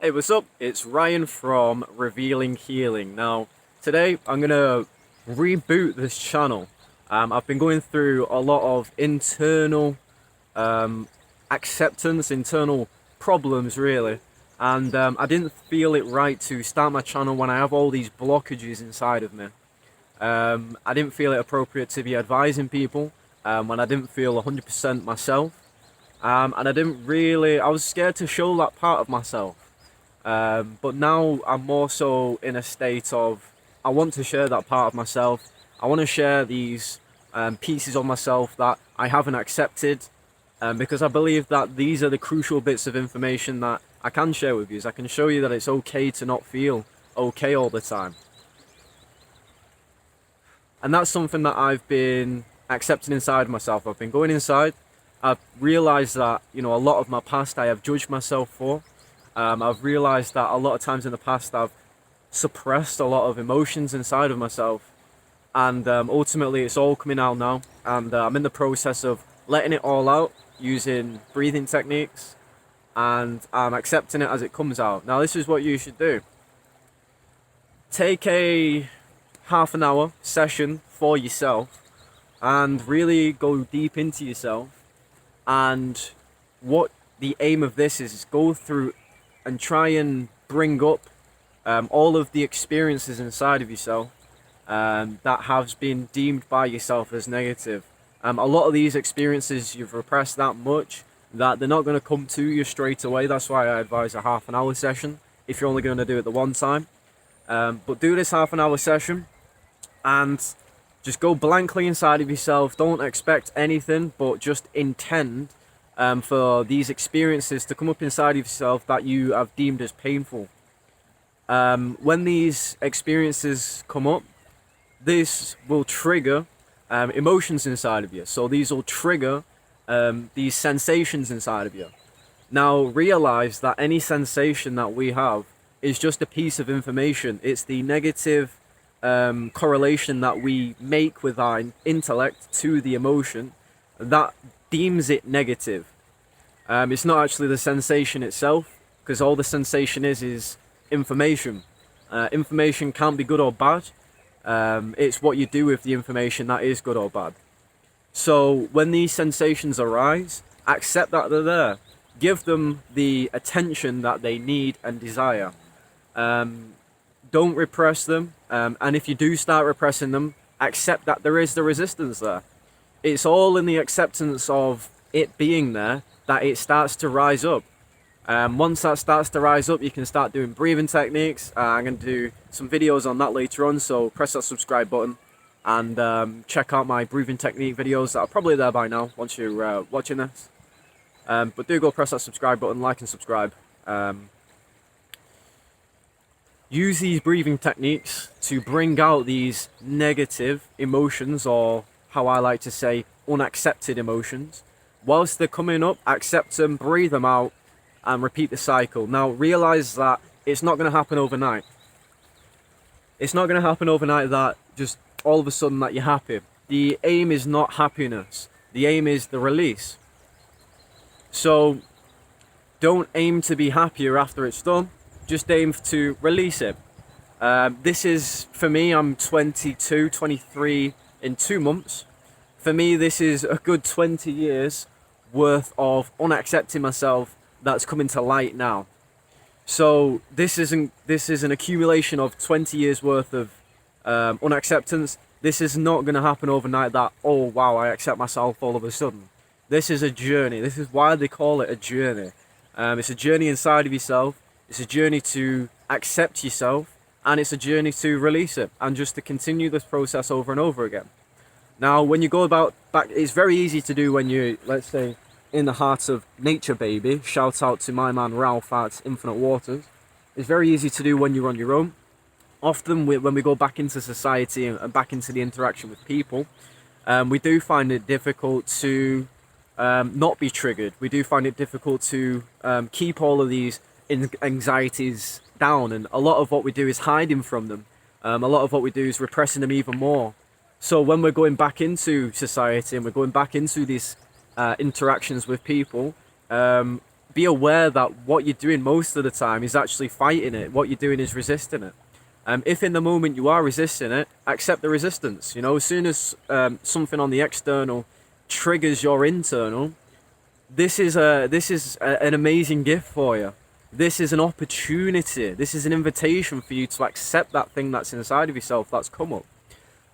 Hey, what's up? It's Ryan from Revealing Healing. Now, today I'm gonna reboot this channel. I've been going through a lot of internal acceptance, internal problems, really, and I didn't feel it right to start my channel when I have all these blockages inside of me. I didn't feel it appropriate to be advising people when I didn't feel 100% myself, and I was scared to show that part of myself. But now I'm more so in a state of I want to share that part of myself. I want to share these pieces of myself that I haven't accepted, because I believe that these are the crucial bits of information that I can share with you. I can show you that it's okay to not feel okay all the time. And that's something that I've been accepting inside myself. I've been going inside. I've realized that, a lot of my past I have judged myself for. I've realized that a lot of times in the past I've suppressed a lot of emotions inside of myself, and ultimately it's all coming out now, and I'm in the process of letting it all out using breathing techniques, and I'm accepting it as it comes out. Now, this is what you should do. Take a half an hour session for yourself and really go deep into yourself, and what the aim of this is go through and try and bring up all of the experiences inside of yourself that have been deemed by yourself as negative. A lot of these experiences you've repressed that much that they're not going to come to you straight away. That's why I advise a half an hour session if you're only going to do it the one time. But do this half an hour session and just go blankly inside of yourself. Don't expect anything, but just intend for these experiences to come up inside of yourself that you have deemed as painful. When these experiences come up, this will trigger emotions inside of you. So these will trigger these sensations inside of you. Now, realize that any sensation that we have is just a piece of information. It's the negative correlation that we make with our intellect to the emotion that deems it negative. It's not actually the sensation itself, because all the sensation is information. Information can't be good or bad. It's what you do with the information that is good or bad. So when these sensations arise, accept that they're there. Give them the attention that they need and desire. Don't repress them. And if you do start repressing them, accept that there is the resistance there. It's all in the acceptance of it being there that it starts to rise up. Once that starts to rise up, you can start doing breathing techniques. I'm going to do some videos on that later on, so press that subscribe button and check out my breathing technique videos that are probably there by now once you're watching this. But do go press that subscribe button, like and subscribe. Use these breathing techniques to bring out these negative emotions, or how I like to say, unaccepted emotions. Whilst they're coming up, accept them, breathe them out, and repeat the cycle. Now, realize that it's not going to happen overnight. It's not going to happen overnight that just all of a sudden that you're happy. The aim is not happiness. The aim is the release. So, don't aim to be happier after it's done. Just aim to release it. This is, for me, I'm 22, 23 in 2 months. For me, this is a good 20 years worth of unaccepting myself that's coming to light now. So this is an accumulation of 20 years worth of unacceptance. This is not going to happen overnight that, oh wow, I accept myself all of a sudden. This is a journey. This is why they call it a journey. It's a journey inside of yourself. It's a journey to accept yourself, and it's a journey to release it, and just to continue this process over and over again. Now, when you go about back, it's very easy to do when you, let's say, in the heart of nature, baby. Shout out to my man Ralph at Infinite Waters. It's very easy to do when you're on your own. Often, when we go back into society and back into the interaction with people, we do find it difficult to not be triggered. We do find it difficult to keep all of these anxieties down, and a lot of what we do is hiding from them. A lot of what we do is repressing them even more. So when we're going back into society and we're going back into these interactions with people, be aware that what you're doing most of the time is actually fighting it. What you're doing is resisting it. If in the moment you are resisting it, accept the resistance. You know, as soon as something on the external triggers your internal, this is an amazing gift for you. This is an opportunity. This is an invitation for you to accept that thing that's inside of yourself that's come up.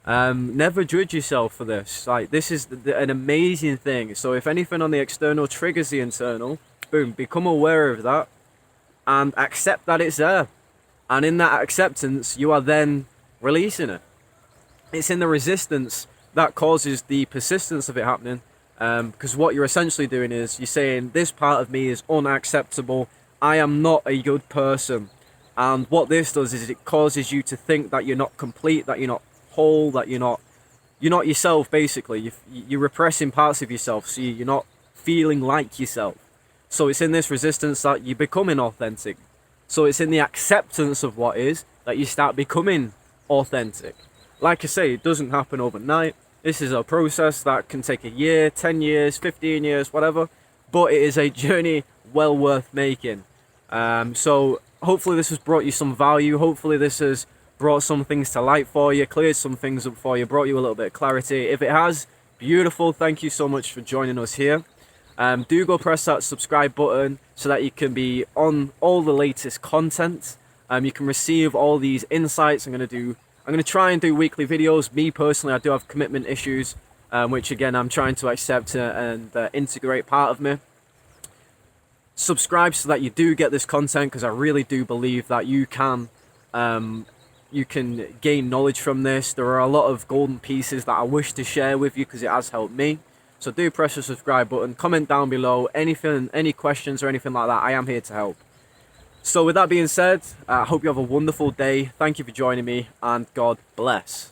Never judge yourself for this. Like, this is an amazing thing. So if anything on the external triggers the internal, boom, become aware of that and accept that it's there. And in that acceptance, you are then releasing it. It's in the resistance that causes the persistence of it happening. Because what you're essentially doing is you're saying, this part of me is unacceptable. I am not a good person. And what this does is it causes you to think that you're not complete, that you're not whole, that you're not yourself, basically. You're repressing parts of yourself, so you're not feeling like yourself. So it's in this resistance that you're becoming authentic. So it's in the acceptance of what is that you start becoming authentic. Like I say, it doesn't happen overnight. This is a process that can take a year, 10 years, 15 years, whatever. But it is a journey well worth making. So hopefully this has brought you some value. Hopefully this has brought some things to light for you, cleared some things up for you, brought you a little bit of clarity. If it has, beautiful. Thank you so much for joining us here. Do go press that subscribe button so that you can be on all the latest content. You can receive all these insights. I'm going to try and do weekly videos. Me personally, I do have commitment issues, which again, I'm trying to accept and integrate part of me. Subscribe so that you do get this content, because I really do believe that you can gain knowledge from this. There are a lot of golden pieces that I wish to share with you because it has helped me. So do press the subscribe button, comment down below, anything, any questions or anything like that. I am here to help. So with that being said, I hope you have a wonderful day. Thank you for joining me, and God bless.